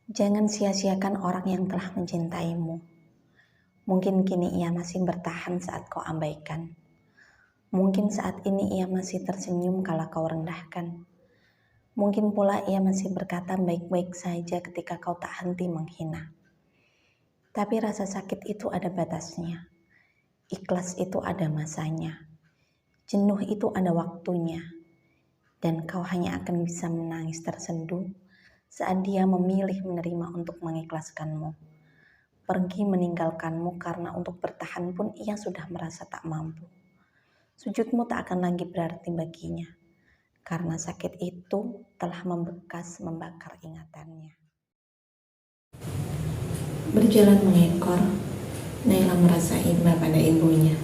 Jangan sia-siakan orang yang telah mencintaimu. Mungkin kini ia masih bertahan saat kau abaikan. Mungkin saat ini ia masih tersenyum kala kau rendahkan. Mungkin pula ia masih berkata baik-baik saja ketika kau tak henti menghina. Tapi rasa sakit itu ada batasnya. Ikhlas itu ada masanya. Jenuh itu ada waktunya. Dan kau hanya akan bisa menangis tersenduh saat dia memilih menerima untuk mengikhlaskanmu. Pergi meninggalkanmu karena untuk bertahan pun ia sudah merasa tak mampu. Sujudmu tak akan lagi berarti baginya, karena sakit itu telah membekas membakar ingatannya. Berjalan mengekor, Naila merasa iba pada ibunya.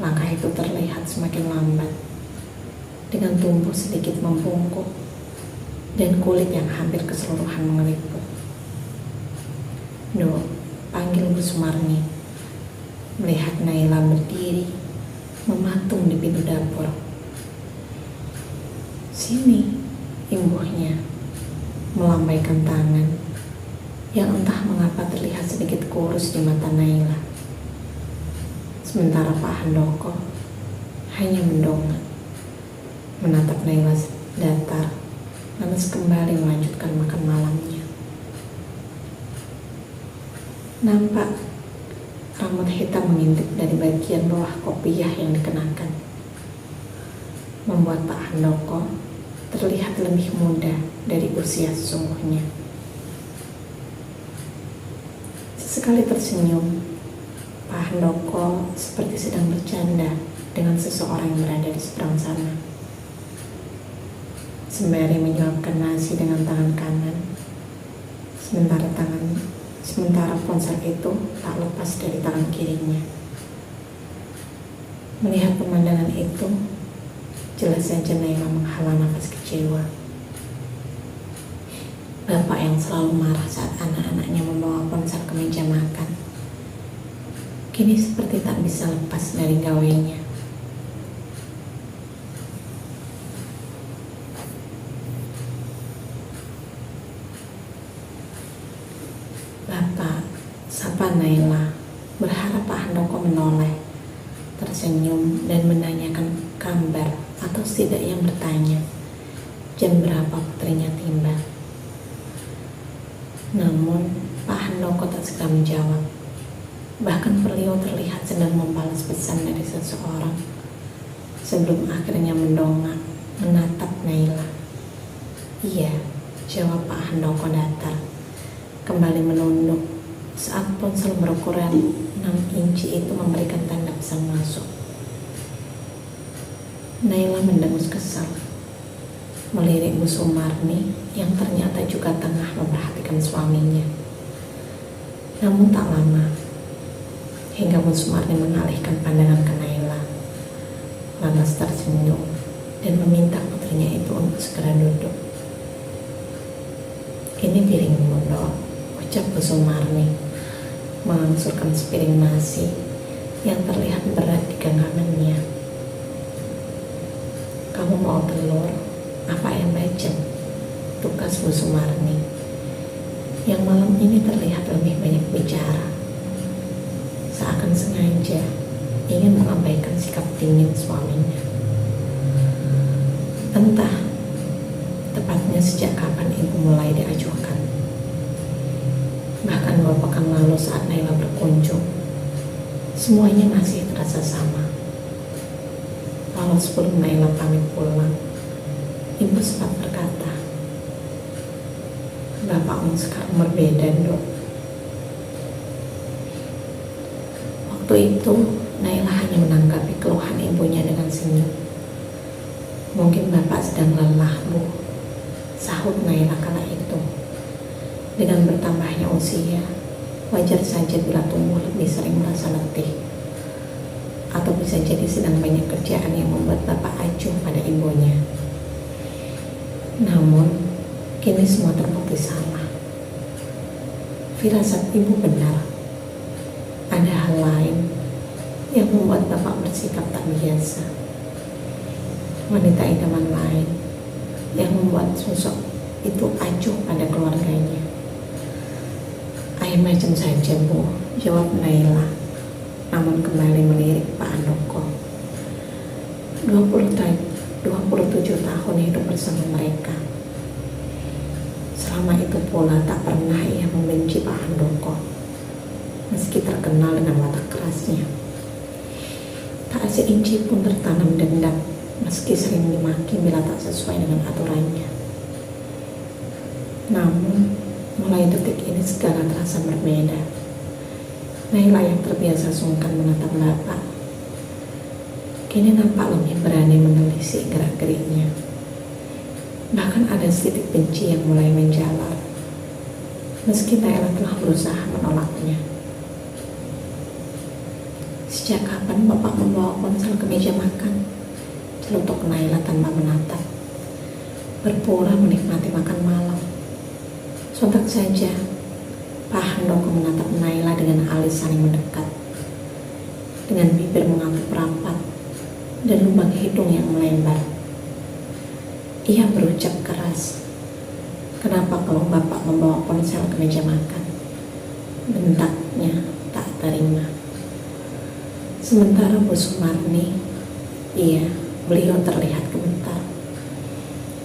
Langkah itu terlihat semakin lambat, dengan tubuh sedikit membungkuk dan kulit yang hampir keseluruhan mengeriput. "Dok," panggil Bu Sumarni, melihat Naila berdiri mematung di pintu dapur. "Sini," imbuhnya, melambaikan tangan yang entah mengapa terlihat sedikit kurus di mata Naila. Sementara Pak Handoko hanya mendongak, menatap Naila datar, lantas kembali melanjutkan makan malamnya. Nampak rambut hitam mengintip dari bagian bawah kopiah yang dikenakan, membuat Pak Handoko terlihat lebih muda dari usia sesungguhnya. Sesekali tersenyum, Pak Handoko seperti sedang bercanda dengan seseorang yang berada di seberang sana. Sembari menyuapkan nasi dengan tangan kanan, sementara ponsel itu tak lepas dari tangan kirinya. Melihat pemandangan itu, jelas saja Naila menghela nafas kecewa. Bapak yang selalu marah saat anak-anaknya membawa ponsel ke meja makan, kini seperti tak bisa lepas dari gawainya. "Bapak," sapa Naila, berharap Pak Handoko menoleh, tersenyum dan menanyakan kabar atau setidaknya bertanya jam berapa putrinya tiba. Namun Pak Handoko tak segera menjawab. Bahkan beliau terlihat sedang membalas pesan dari seseorang sebelum akhirnya mendongak menatap Naila. "Iya," jawab Pak Handoko datar, kembali menunduk saat ponsel berukuran 6 inci itu memberikan tanda pesan masuk. Naila mendengus kesal, melirik Bu Sumarni yang ternyata juga tengah memperhatikan suaminya. Namun tak lama, hingga Bu Sumarni mengalihkan pandangan ke Naila, lantas tersenyum dan meminta putrinya itu untuk segera duduk. "Ini piringmu, Dok," ucap Bu Sumarni, mengangsurkan sepiring nasi yang terlihat berat di genggamannya. "Kamu mau telur apa ayam bacem?" tukas Bu Sumarni, yang malam ini terlihat lebih banyak bicara, seakan sengaja ingin mengabaikan sikap dingin suaminya. Entah tepatnya sejak kapan ibu mulai diajukan. Bahkan 2 pekan lalu saat Naila berkunjung, semuanya masih terasa sama. Lalu sebelum Naila pamit pulang, ibu sempat berkata, "Bapakmu sekarang berbeda, Dok." Waktu itu Naila hanya menanggapi keluhan ibunya dengan senyum. "Mungkin bapak sedang lelah, Bu," sahut Naila kala itu. Dengan bertambahnya usia, wajar saja bila tubuh lebih sering merasa letih. Atau bisa jadi sedang banyak kerjaan yang membuat bapak acuh pada ibunya. Namun, kini semua terbukti salah. Firasat ibu benar. Ada hal lain yang membuat bapak bersikap tak biasa. Wanita idaman lain yang membuat sosok itu acuh pada keluarganya. Lain macam saja Bu, jawab Naila, namun kembali melirik Pak Handoko. 27 tahun hidup bersama mereka. Selama itu pula tak pernah ia membenci Pak Handoko, meski terkenal dengan watak kerasnya. Tak seinci pun tertanam dendam, meski sering dimaki bila tak sesuai dengan aturannya. Namun, mulai detik ini segala terasa berbeda. Naila yang terbiasa sungkan menatap bapak, kini nampak lebih berani menelisik gerak-geriknya. Bahkan ada sedikit benci yang mulai menjalar, meski Naila telah berusaha menolaknya. Sejak kapan bapak membawa ponsel ke meja makan? Celutuk Naila tanpa menatap, berpura menikmati makan malam. Sontak saja, Pak Handoko menatap Naila dengan alis saling mendekat, dengan bibir mengatup rapat dan lubang hidung yang melebar. Ia berucap keras, "Kenapa kalau bapak membawa ponsel ke meja makan?" Bentaknya tak terima. Sementara Bu Sumarni, beliau terlihat gemetar,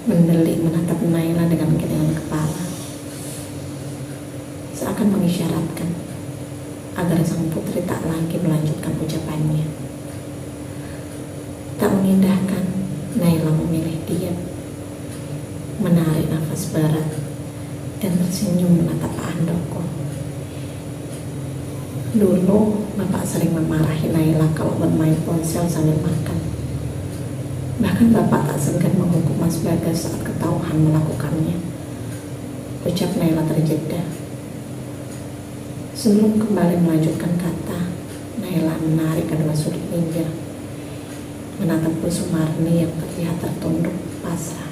mendelik menatap Naila dengan giringan kepala, seakan mengisyaratkan agar sang putri tak lagi melanjutkan ucapannya. Tak mengindahkan, Naila memilih diam, menarik nafas berat, dan tersenyum menatap Pak Handoko. Dulu, bapak sering memarahi Naila kalau bermain ponsel sambil makan. Bahkan bapak tak segan menghukum Mas Bagas saat ketahuan melakukannya. Ucap Naila terjeda. Sebelum kembali melanjutkan kata, Naila menarik kedua sudut bibir, menatap Bu Sumarni yang terlihat tertunduk pasrah.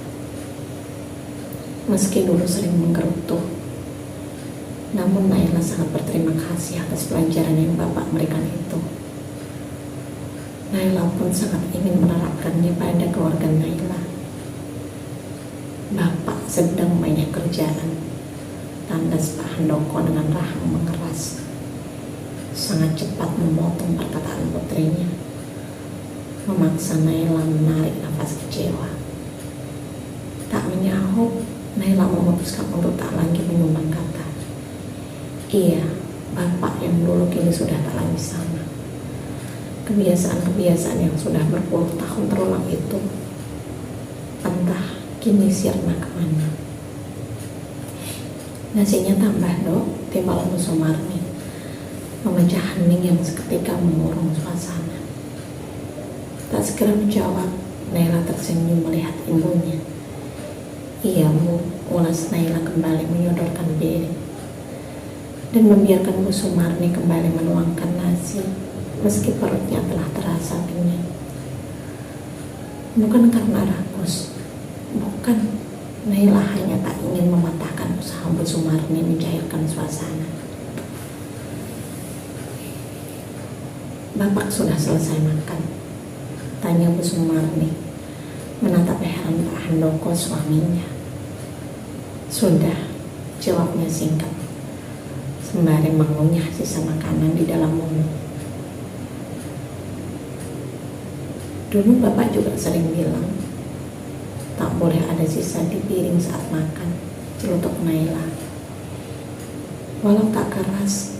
Meski dulu sering menggerutu, namun Naila sangat berterima kasih atas pelajaran yang bapak berikan itu. Naila pun sangat ingin menerapkannya pada keluarga Naila. Bapak sedang banyak kerjaan, tandas Pak Handoko dengan rahang mengeras, sangat cepat memotong perkataan putrinya, memaksa Naila menarik nafas kecewa. Tak menyahut, Naila memutuskan untuk tak lagi menyumbang kata. Iya, bapak yang dulu kini sudah tak lagi sama. Kebiasaan-kebiasaan yang sudah berpuluh tahun terulang itu, entah kini sirna kemana. Nasinya tambah Dok, timbal Bu Sumarni, memecah hening yang seketika mengurung suasana. Tak segera menjawab, Naila tersenyum melihat ibunya. Iya Bu, ulas Naila kembali menyodorkan piring dan membiarkan Bu Sumarni kembali menuangkan nasi meski perutnya telah terasa kenyang. Bukan karena rakus, bukan. Naila hanya tak ingin mematahkan usaha Bu Sumarni mencairkan suasana. Bapak sudah selesai makan? Tanya Bu Sumarni, menatap heran Pak Handoko suaminya. Sudah, jawabnya singkat, sembari mengunyah sisa makanan di dalam mulut. Dulu bapak juga sering bilang, tak boleh ada sisa di piring saat makan, celutuk Naila. Walau tak keras,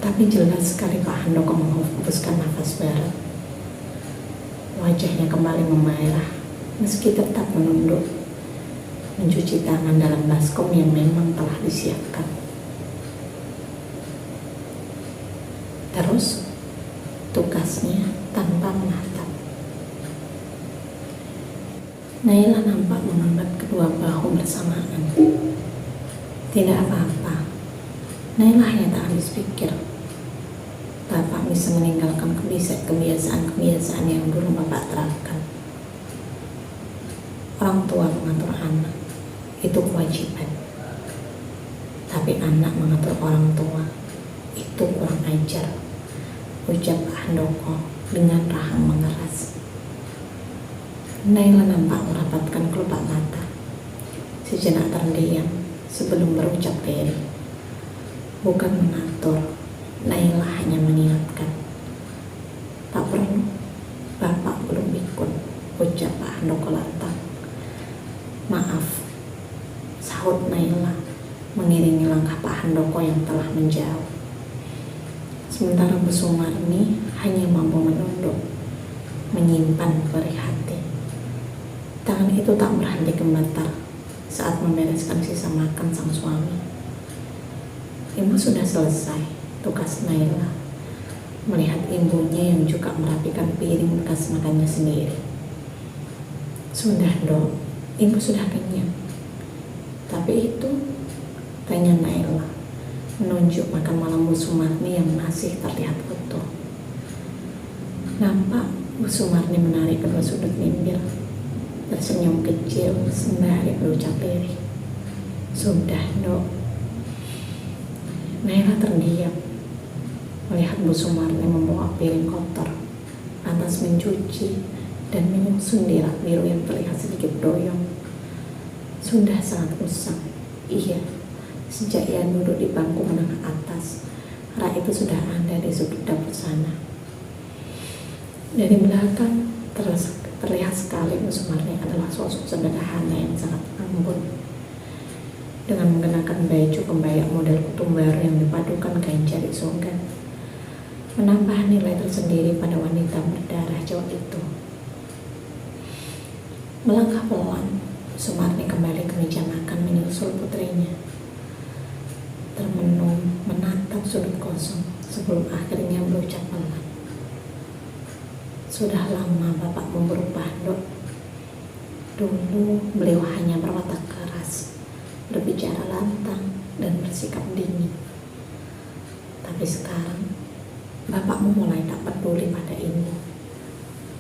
tapi jelas sekali Pak Handoko menghembuskan nafas berat. Wajahnya kembali memerah, meski tetap menunduk, mencuci tangan dalam baskom yang memang telah disiapkan. Terus, tugasnya tanpa menatap. Naila nampak mengangkat kedua bahu bersamaan. Tidak apa-apa, Naila hanya tak habis pikir. Bapak bisa meninggalkan kebiasaan-kebiasaan yang dulu bapak terapkan. Orang tua mengatur anak, itu kewajiban. Tapi anak mengatur orang tua, itu kurang ajar, ucap Pak Handoko dengan rahang mengeras. Naila nampak merapatkan kelopak mata, sejenak terdiam sebelum berucap lirih. bukan mengatur. Naila hanya mengingatkan. Tak perlu, Bapak belum ikut, ucap Pak Handoko lantang. Maaf, sahut Naila mengiringi langkah Pak Handoko yang telah menjauh. Sementara Bu Sumarni hanya mampu menunduk, menyimpan perih hati. Tangan itu tak berhenti gemetar saat membereskan sisa makan sang suami. Ibu sudah selesai tugas Naila, melihat ibunya yang juga merapikan piring bekas makannya sendiri. Sudah dok, ibu sudah kenyang. Tapi itu, tanya Naila, menunjuk makan malam Bu Sumarni yang masih terlihat utuh. Nampak Bu Sumarni menarik kedua sudut bibir, tersenyum kecil sembari berucap lirih. Sudah dok. Naila terdiam melihat Bu Sumarni membawa piring kotor, lantas mencuci dan menyusun di rak biru yang terlihat sedikit doyong. Sudah sangat usang. Iya, sejak ia duduk di bangku menengah atas, rak itu sudah ada di sudut dapur sana. Dari belakang terlihat sekali Bu Sumarni adalah sosok sederhana yang sangat anggun, dengan mengenakan baju kebaya model kutum baru yang dipadukan kain cari sogan, menambah nilai tersendiri pada wanita berdarah Jawa itu. Melangkah pelan, Sumarni kembali ke meja makan menyusul putrinya, termenung menatap sudut kosong sebelum akhirnya berucap pelan. Sudah lama bapakmu berubah, dok. Dulu beliau hanya berwatak keras, berbicara lantang dan bersikap dingin. Tapi sekarang bapakmu mulai tak peduli pada ibu,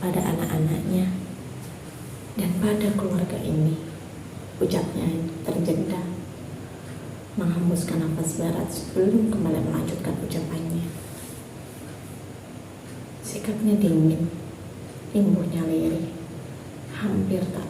pada anak-anaknya, dan pada keluarga ini, ucapnya terjeda, menghembuskan nafas berat sebelum kembali melanjutkan ucapannya. Sikapnya dingin, imbuhnya lirih, hampir tak